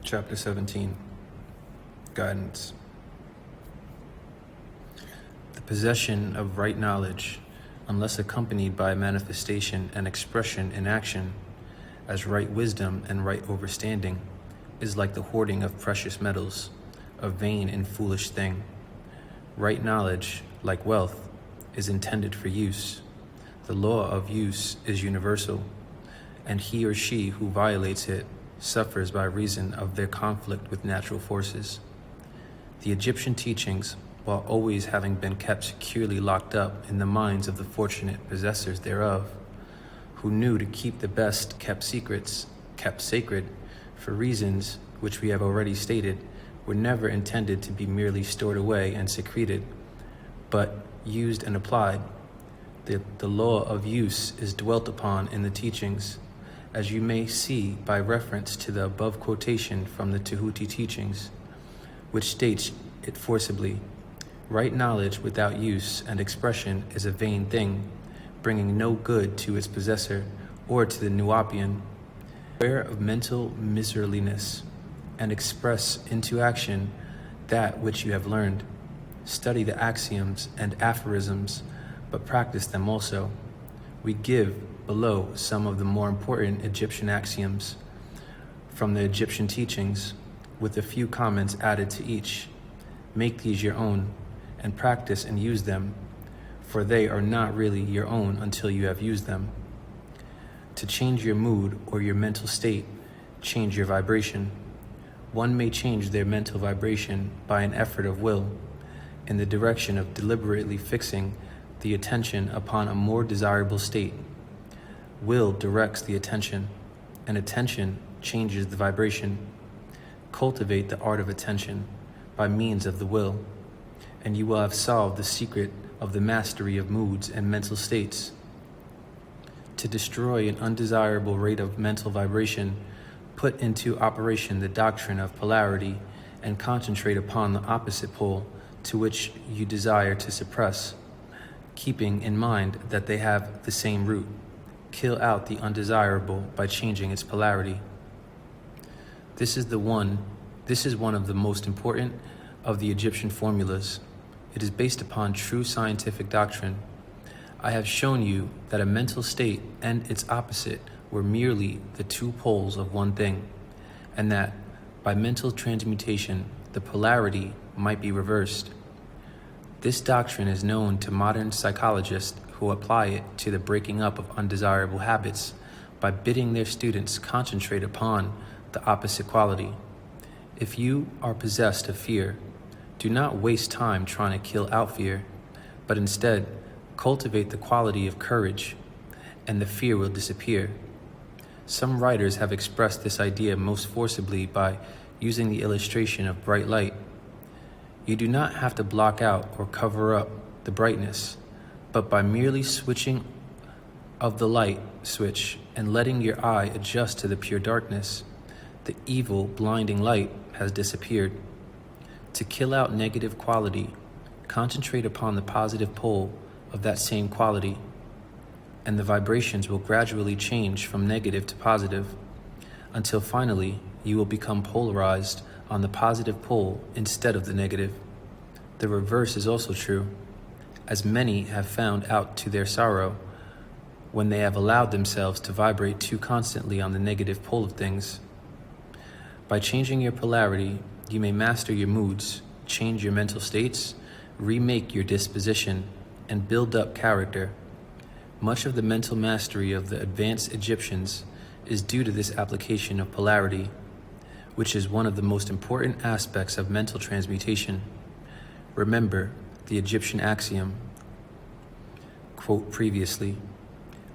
Chapter 17. Guidance. The possession of right knowledge, unless accompanied by manifestation and expression in action, as right wisdom and right overstanding, is like the hoarding of precious metals, a vain and foolish thing. Right knowledge, like wealth, is intended for use. The law of use is universal, and he or she who violates it suffers by reason of their conflict with natural forces. The Egyptian teachings, while always having been kept securely locked up in the minds of the fortunate possessors thereof, who knew to keep the best kept secrets kept sacred for reasons which we have already stated, were never intended to be merely stored away and secreted, but used and applied. The law of use is dwelt upon in the teachings, as you may see by reference to the above quotation from the Tehuti teachings, which states it forcibly: right knowledge without use and expression is a vain thing, bringing no good to its possessor or to the Nuapian. Beware of mental miserliness, and express into action that which you have learned. Study the axioms and aphorisms, but practice them also. We give below some of the more important Egyptian axioms from the Egyptian teachings, with a few comments added to each. Make these your own, and practice and use them, for they are not really your own until you have used them. To change your mood or your mental state, change your vibration. One may change their mental vibration by an effort of will, in the direction of deliberately fixing the attention upon a more desirable state. Will directs the attention, and attention changes the vibration. Cultivate the art of attention by means of the will, and you will have solved the secret of the mastery of moods and mental states. To destroy an undesirable rate of mental vibration, put into operation the doctrine of polarity and concentrate upon the opposite pole to which you desire to suppress, keeping in mind that they have the same root. Kill out the undesirable by changing its polarity. This is one of the most important of the Egyptian formulas. It is based upon true scientific doctrine. I have shown you that a mental state and its opposite were merely the two poles of one thing, and that by mental transmutation the polarity might be reversed. This doctrine is known to modern psychologists who apply it to the breaking up of undesirable habits by bidding their students concentrate upon the opposite quality. If you are possessed of fear, do not waste time trying to kill out fear, but instead cultivate the quality of courage, and the fear will disappear. Some writers have expressed this idea most forcibly by using the illustration of bright light. You do not have to block out or cover up the brightness, but by merely switching of the light switch and letting your eye adjust to the pure darkness, the evil, blinding light has disappeared. To kill out negative quality, concentrate upon the positive pole of that same quality, and the vibrations will gradually change from negative to positive, until finally you will become polarized on the positive pole instead of the negative. The reverse is also true, as many have found out to their sorrow when they have allowed themselves to vibrate too constantly on the negative pole of things. By changing your polarity, you may master your moods, change your mental states, remake your disposition, and build up character. Much of the mental mastery of the advanced Egyptians is due to this application of polarity, which is one of the most important aspects of mental transmutation. Remember the Egyptian axiom, quote previously: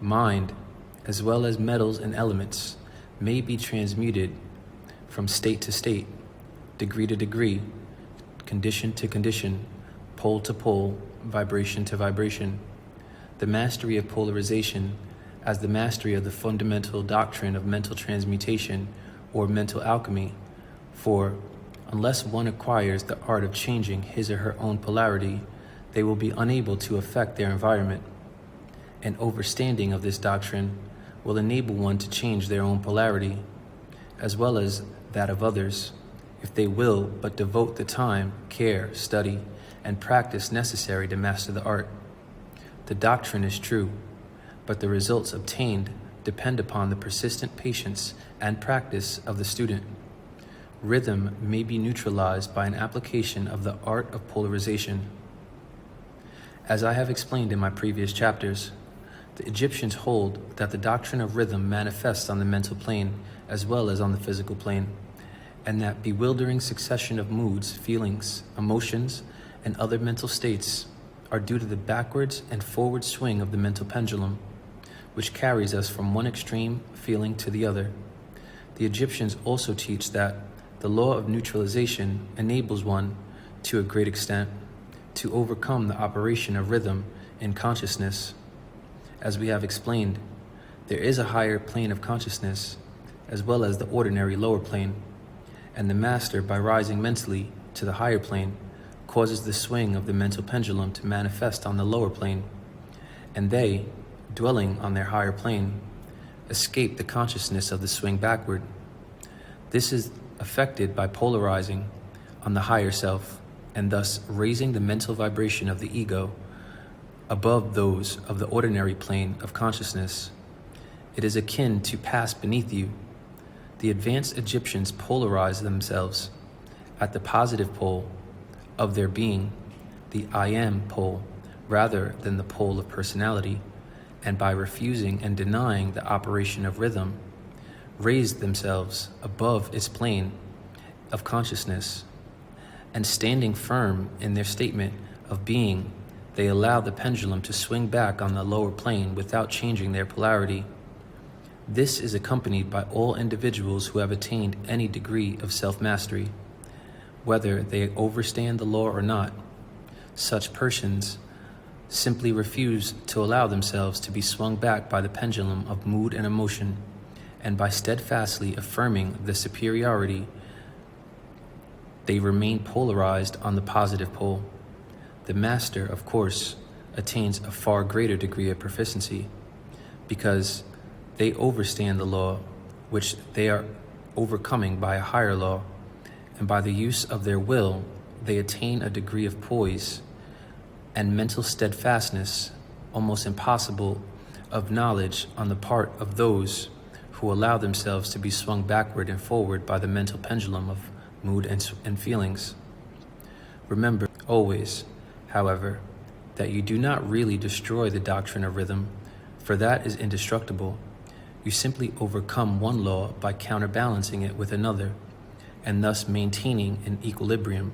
mind, as well as metals and elements, may be transmuted from state to state, degree to degree, condition to condition, pole to pole, vibration to vibration. The mastery of polarization, as the mastery of the fundamental doctrine of mental transmutation or mental alchemy, for unless one acquires the art of changing his or her own polarity, they will be unable to affect their environment. An overstanding of this doctrine will enable one to change their own polarity, as well as that of others, if they will but devote the time, care, study, and practice necessary to master the art. The doctrine is true, but the results obtained depend upon the persistent patience and practice of the student. Rhythm may be neutralized by an application of the art of polarization. As I have explained in my previous chapters, the Egyptians hold that the doctrine of rhythm manifests on the mental plane as well as on the physical plane, and that bewildering succession of moods, feelings, emotions, and other mental states are due to the backwards and forward swing of the mental pendulum, which carries us from one extreme feeling to the other. The Egyptians also teach that the law of neutralization enables one, to a great extent, to overcome the operation of rhythm in consciousness. As we have explained, there is a higher plane of consciousness, as well as the ordinary lower plane, and the master, by rising mentally to the higher plane, causes the swing of the mental pendulum to manifest on the lower plane, and they, dwelling on their higher plane, escape the consciousness of the swing backward. This is affected by polarizing on the higher self, and thus raising the mental vibration of the ego above those of the ordinary plane of consciousness. It is akin to pass beneath you. The advanced Egyptians polarize themselves at the positive pole of their being, the I am pole, rather than the pole of personality, and by refusing and denying the operation of rhythm, raised themselves above its plane of consciousness, and standing firm in their statement of being, they allow the pendulum to swing back on the lower plane without changing their polarity. This is accompanied by all individuals who have attained any degree of self-mastery, whether they overstand the law or not. Such persons simply refuse to allow themselves to be swung back by the pendulum of mood and emotion, and by steadfastly affirming the superiority, they remain polarized on the positive pole. The master, of course, attains a far greater degree of proficiency, because they overstand the law, which they are overcoming by a higher law, and by the use of their will, they attain a degree of poise and mental steadfastness almost impossible of knowledge on the part of those who allow themselves to be swung backward and forward by the mental pendulum of mood and feelings. Remember always, however, that you do not really destroy the doctrine of rhythm, for that is indestructible. You simply overcome one law by counterbalancing it with another, and thus maintaining an equilibrium.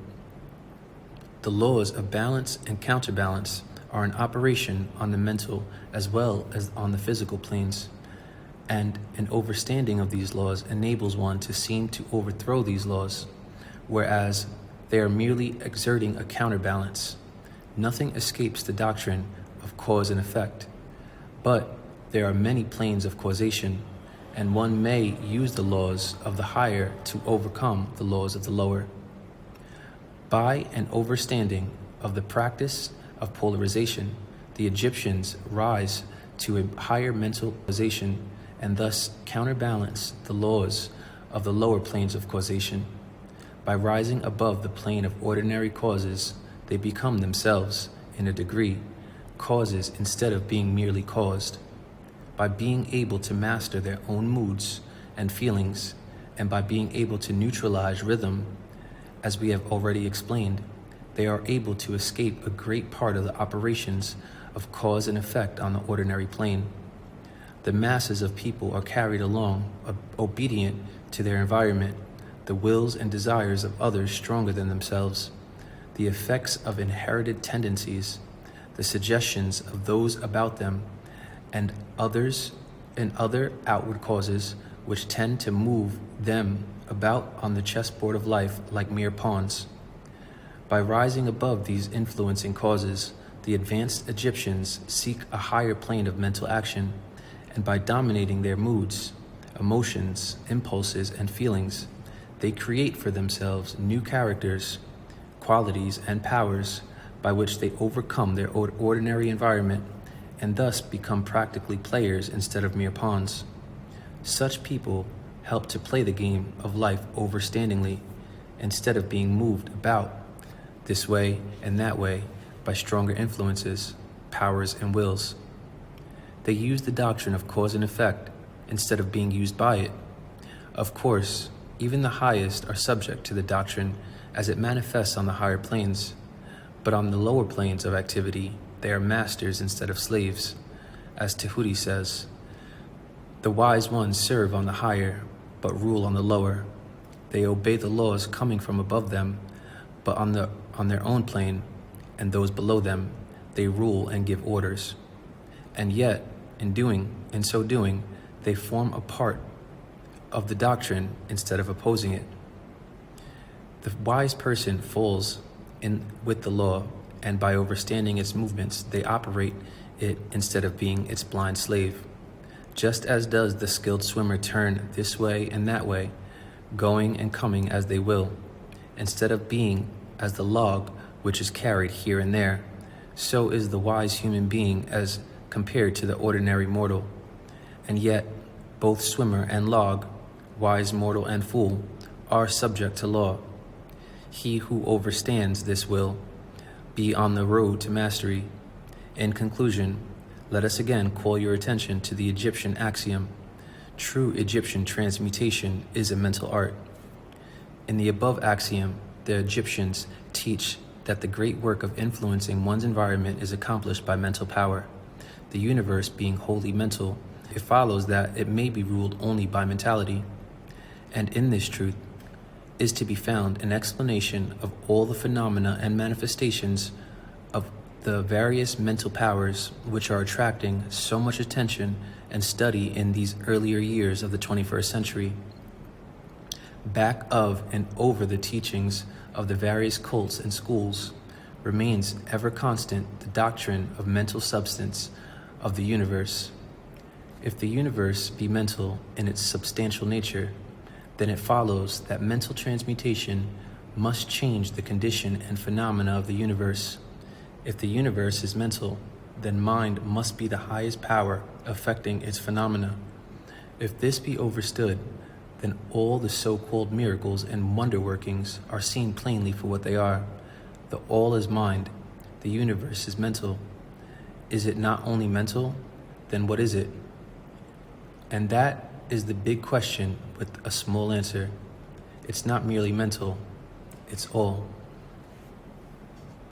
The laws of balance and counterbalance are in operation on the mental as well as on the physical planes, and an overstanding of these laws enables one to seem to overthrow these laws, whereas they are merely exerting a counterbalance. Nothing escapes the doctrine of cause and effect, but there are many planes of causation, and one may use the laws of the higher to overcome the laws of the lower. By an overstanding of the practice of polarization, the Egyptians rise to a higher mental causation and thus counterbalance the laws of the lower planes of causation. By rising above the plane of ordinary causes, they become themselves, in a degree, causes instead of being merely caused. By being able to master their own moods and feelings, and by being able to neutralize rhythm, as we have already explained, they are able to escape a great part of the operations of cause and effect on the ordinary plane. The masses of people are carried along, obedient to their environment, the wills and desires of others stronger than themselves, the effects of inherited tendencies, the suggestions of those about them, and others and other outward causes which tend to move them about on the chessboard of life like mere pawns. By rising above these influencing causes, the advanced Egyptians seek a higher plane of mental action, and by dominating their moods, emotions, impulses, and feelings, they create for themselves new characters, qualities, and powers by which they overcome their ordinary environment and thus become practically players instead of mere pawns. Such people help to play the game of life overstandingly, instead of being moved about this way and that way by stronger influences, powers, and wills. They use the doctrine of cause and effect instead of being used by it. Of course, even the highest are subject to the doctrine as it manifests on the higher planes, but on the lower planes of activity, they are masters instead of slaves. As Tahuti says, the wise ones serve on the higher, but rule on the lower. They obey the laws coming from above them, but on their own plane, and those below them, they rule and give orders. And yet, in so doing, they form a part of the doctrine instead of opposing it. The wise person falls in with the law, and by overstanding its movements, they operate it instead of being its blind slave. Just as does the skilled swimmer turn this way and that way, going and coming as they will, instead of being as the log which is carried here and there, so is the wise human being as compared to the ordinary mortal. And yet, both swimmer and log, wise mortal and fool, are subject to law. He who overstands this will be on the road to mastery. In conclusion, let us again call your attention to the Egyptian axiom. True Egyptian transmutation is a mental art. In the above axiom, the Egyptians teach that the great work of influencing one's environment is accomplished by mental power. The universe being wholly mental, it follows that it may be ruled only by mentality. And in this truth is to be found an explanation of all the phenomena and manifestations of the various mental powers which are attracting so much attention and study in these earlier years of the 21st century. Back of and over the teachings of the various cults and schools remains ever constant the doctrine of mental substance of the universe. If the universe be mental in its substantial nature, then it follows that mental transmutation must change the condition and phenomena of the universe. If the universe is mental, then mind must be the highest power affecting its phenomena. If this be overstood, then all the so-called miracles and wonder workings are seen plainly for what they are. The all is mind, the universe is mental. Is it not only mental? Then what is it? And that is the big question with a small answer. It's not merely mental, it's all.